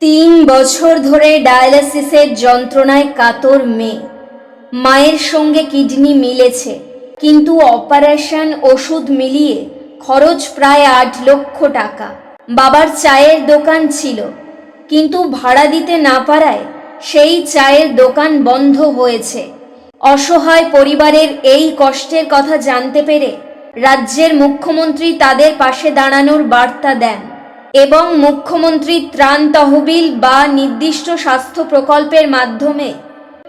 3 বছর ধরে ডায়ালিসিসের যন্ত্রণায় কাতর মেয়ে। মায়ের সঙ্গে কিডনি মিলেছে, কিন্তু অপারেশন ওষুধ মিলিয়ে খরচ প্রায় 8 লক্ষ টাকা। বাবার চায়ের দোকান ছিল, কিন্তু ভাড়া দিতে না পারায় সেই চায়ের দোকান বন্ধ হয়েছে। অসহায় পরিবারের এই কষ্টের কথা জানতে পেরে রাজ্যের মুখ্যমন্ত্রী তাদের পাশে দাঁড়ানোর বার্তা দেন এবং মুখ্যমন্ত্রী ত্রাণ তহবিল বা নির্দিষ্ট স্বাস্থ্য প্রকল্পের মাধ্যমে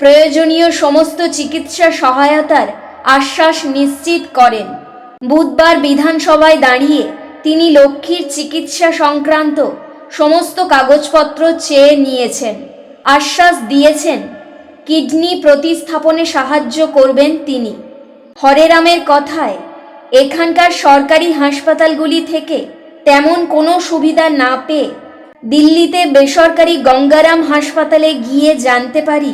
প্রয়োজনীয় সমস্ত চিকিৎসা সহায়তার আশ্বাস নিশ্চিত করেন। বুধবার বিধানসভায় দাঁড়িয়ে তিনি লক্ষ্মীর চিকিৎসা সংক্রান্ত সমস্ত কাগজপত্র চেয়ে নিয়েছেন, আশ্বাস দিয়েছেন কিডনি প্রতিস্থাপনে সাহায্য করবেন তিনি। হরেরামের কথায়, এখানকার সরকারি হাসপাতালগুলি থেকে তেমন কোনো সুবিধা না পেয়ে দিল্লিতে বেসরকারি গঙ্গারাম হাসপাতালে গিয়ে জানতে পারি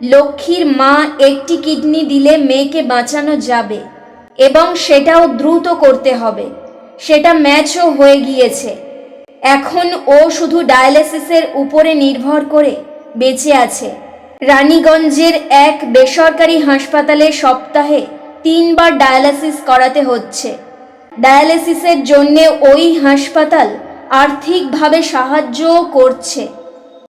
লক্ষ্মীর মা একটি কিডনি দিলে মেয়েকে বাঁচানো যাবে এবং সেটাও দ্রুত করতে হবে। সেটা ম্যাচও হয়ে গিয়েছে। এখন ও শুধু ডায়ালিসিসের উপরে নির্ভর করে বেঁচে আছে। রানীগঞ্জের এক বেসরকারি হাসপাতালে সপ্তাহে 3 বার ডায়ালিসিস করাতে হচ্ছে। ডায়ালিসিসের জন্যে ওই হাসপাতাল আর্থিকভাবে সাহায্যও করছে।